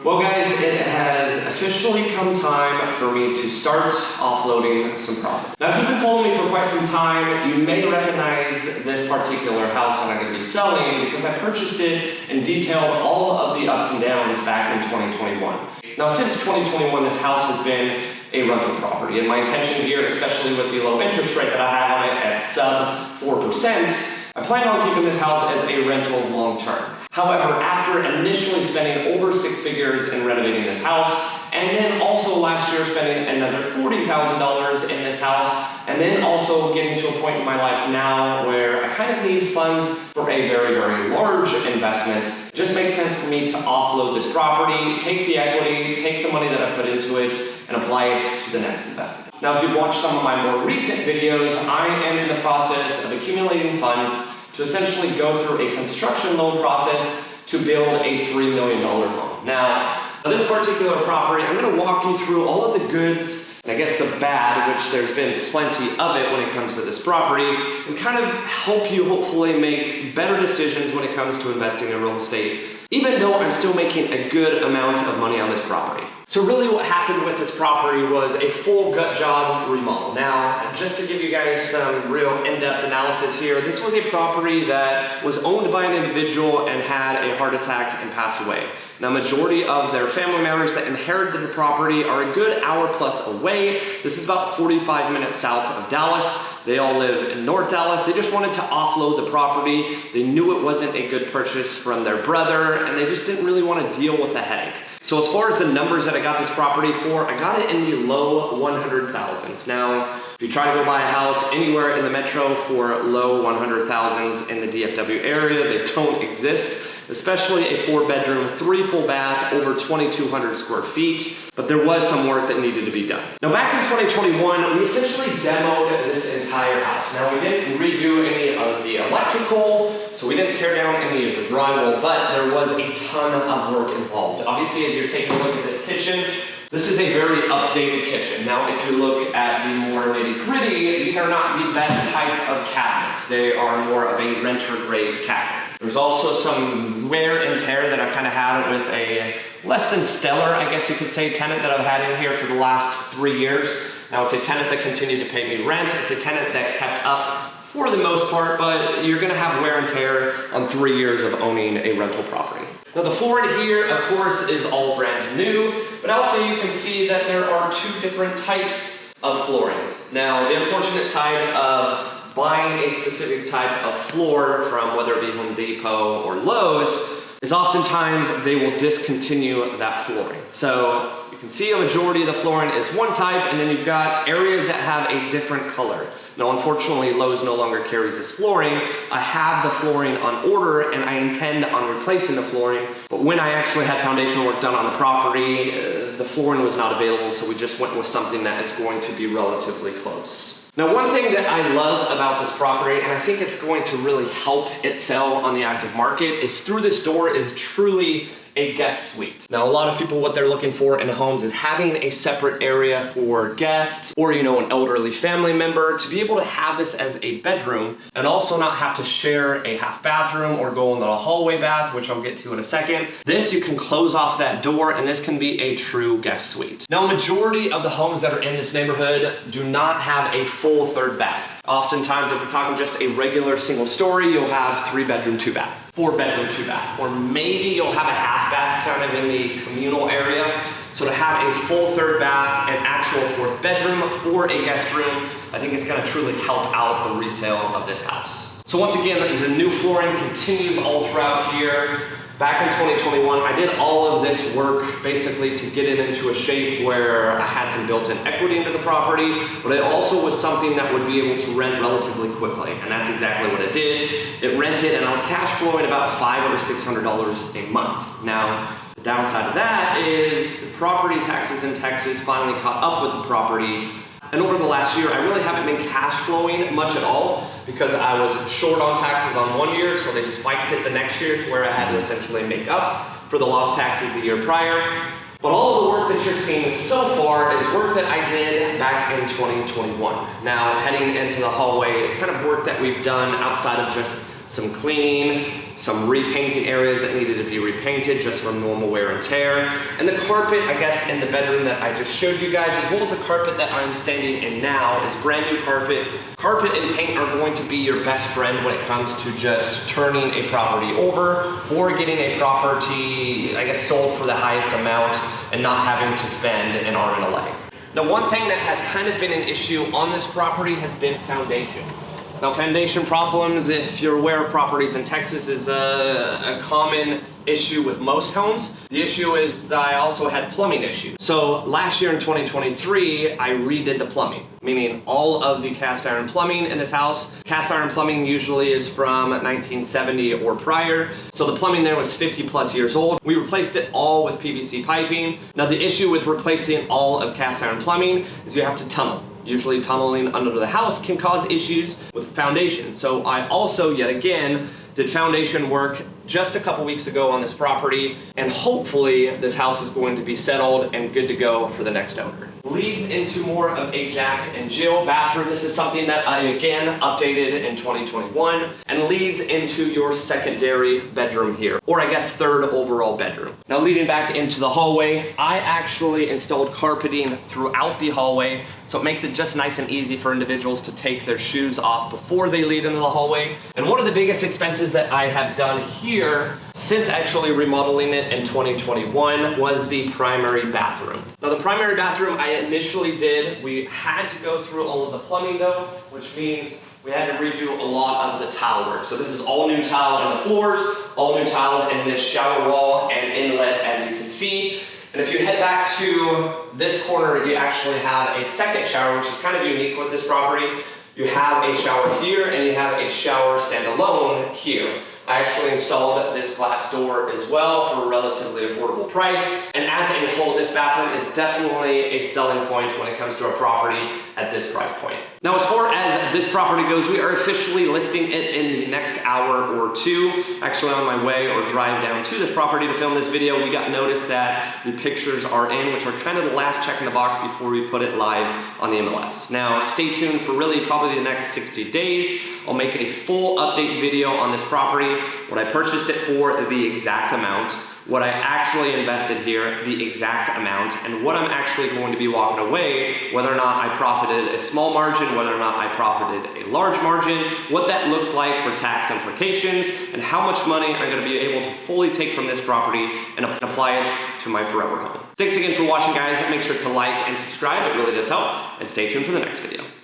Well guys, it has officially come time for me to start offloading some property. Now if you've been following me for quite some time, you may recognize this particular house that I'm going to be selling because I purchased it and detailed all of the ups and downs back in 2021. Now since 2021, this house has been a rental property, and my intention here, especially with the low interest rate that I have on it at sub 4%, I plan on keeping this house as a rental long term. However, after initially spending over 6 figures in renovating this house, and then also last year spending another $40,000 in this house, and then also getting to a point in my life now where I kind of need funds for a very, very large investment, it just makes sense for me to offload this property, take the equity, take the money that I put into it, and apply it to the next investment. Now, if you've watched some of my more recent videos, I am in the process of accumulating funds to essentially go through a construction loan process to build a $3 million home. Now, this particular property, I'm gonna walk you through all of the goods, and I guess the bad, which there's been plenty of it when it comes to this property, and kind of help you hopefully make better decisions when it comes to investing in real estate, even though I'm still making a good amount of money on this property. So really what happened with this property was a full gut job remodel. Now, just to give you guys some real in-depth analysis here, this was a property that was owned by an individual and had a heart attack and passed away. Now, majority of their family members that inherited the property are a good hour plus away. This is about 45 minutes south of Dallas. They all live in North Dallas. They just wanted to offload the property. They knew it wasn't a good purchase from their brother, and they just didn't really want to deal with the headache. So as far as the numbers that I got this property for, I got it in the low 100,000s. Now, if you try to go buy a house anywhere in the metro for low 100,000s in the DFW area, they don't exist, especially a 4-bedroom, 3 full bath, over 2,200 square feet. But there was some work that needed to be done. Now back in 2021, we essentially demoed this entire house. Now we didn't redo any of the electrical, so we didn't tear down any of the drywall, but there was a ton of work involved. Obviously, as you're taking a look at this kitchen, this is a very updated kitchen. Now, if you look at the more nitty-gritty, these are not the best type of cabinets. They are more of a renter-grade cabinet. There's also some wear and tear that I've kind of had with a less than stellar, I guess you could say, tenant that I've had in here for the last 3 years. Now, it's a tenant that continued to pay me rent. It's a tenant that kept up for the most part, but you're gonna have wear and tear on 3 years of owning a rental property. Now the flooring here, of course, is all brand new, but also you can see that there are 2 different types of flooring. Now, the unfortunate side of buying a specific type of floor from whether it be Home Depot or Lowe's is oftentimes they will discontinue that flooring. So you can see a majority of the flooring is one type, and then you've got areas that have a different color. Now, unfortunately, Lowe's no longer carries this flooring. I have the flooring on order, and I intend on replacing the flooring. But when I actually had foundational work done on the property, the flooring was not available, so we just went with something that is going to be relatively close. Now, one thing that I love about this property, and I think it's going to really help it sell on the active market, is through this door is truly a guest suite. Now, a lot of people, what they're looking for in homes is having a separate area for guests or, an elderly family member to be able to have this as a bedroom and also not have to share a half bathroom or go into a hallway bath, which I'll get to in a second. This, you can close off that door and this can be a true guest suite. Now, majority of the homes that are in this neighborhood do not have a full 3rd bath. Oftentimes, if we're talking just a regular single story, you'll have 3-bedroom, 2-bath. 4-bedroom, 2-bath, or maybe you'll have a half bath kind of in the communal area. So to have a full 3rd bath and actual 4th bedroom for a guest room, I think it's gonna truly help out the resale of this house. So once again, the new flooring continues all throughout here. Back in 2021, I did all of this work basically to get it into a shape where I had some built-in equity into the property, but it also was something that would be able to rent relatively quickly, and that's exactly what it did. It rented, and I was cash flowing about $500 or $600 a month. Now, the downside of that is the property taxes in Texas finally caught up with the property. And over the last year, I really haven't been cash flowing much at all because I was short on taxes on 1 year, so they spiked it the next year to where I had to essentially make up for the lost taxes the year prior. But all of the work that you're seeing so far is work that I did back in 2021. Now, heading into the hallway is kind of work that we've done outside of just some cleaning, some repainting areas that needed to be repainted just from normal wear and tear. And the carpet, I guess, in the bedroom that I just showed you guys, as well as the carpet that I'm standing in now, is brand new carpet. Carpet and paint are going to be your best friend when it comes to just turning a property over or getting a property, I guess, sold for the highest amount and not having to spend an arm and a leg. Now, one thing that has kind of been an issue on this property has been foundation. Now, foundation problems, if you're aware of properties in Texas, is a common issue with most homes. The issue is I also had plumbing issues. So last year in 2023, I redid the plumbing, meaning all of the cast iron plumbing in this house. Cast iron plumbing usually is from 1970 or prior. So the plumbing there was 50 plus years old. We replaced it all with PVC piping. Now, the issue with replacing all of cast iron plumbing is you have to tunnel. Usually tunneling under the house can cause issues with the foundation. So I also, yet again, did foundation work just a couple weeks ago on this property, and hopefully this house is going to be settled and good to go for the next owner. Leads into more of a Jack and Jill bathroom. This is something that I again updated in 2021 and leads into your secondary bedroom here, or I guess third overall bedroom. Now, leading back into the hallway, I actually installed carpeting throughout the hallway, so it makes it just nice and easy for individuals to take their shoes off before they lead into the hallway. And one of the biggest expenses that I have done here since actually remodeling it in 2021 was the primary bathroom. Now, the primary bathroom I initially did, we had to go through all of the plumbing though, which means we had to redo a lot of the tile work. So this is all new tile in the floors, all new tiles in this shower wall and inlet, as you can see. And if you head back to this corner, you actually have a second shower, which is kind of unique with this property. You have a shower here and you have a shower standalone here. I actually installed this glass door as well for a relatively affordable price. And as a whole, this bathroom is definitely a selling point when it comes to a property at this price point. Now, as far as this property goes, we are officially listing it in the next hour or two. Actually, on my way or drive down to this property to film this video, we got notice that the pictures are in, which are kind of the last check in the box before we put it live on the MLS. Now, stay tuned for really probably the next 60 days. I'll make a full update video on this property, what I purchased it for, the exact amount, what I actually invested here, the exact amount, and what I'm actually going to be walking away, whether or not I profited a small margin, whether or not I profited a large margin, what that looks like for tax implications, and how much money I'm going to be able to fully take from this property and apply it to my forever home. Thanks again for watching, guys. Make sure to like and subscribe. It really does help. And stay tuned for the next video.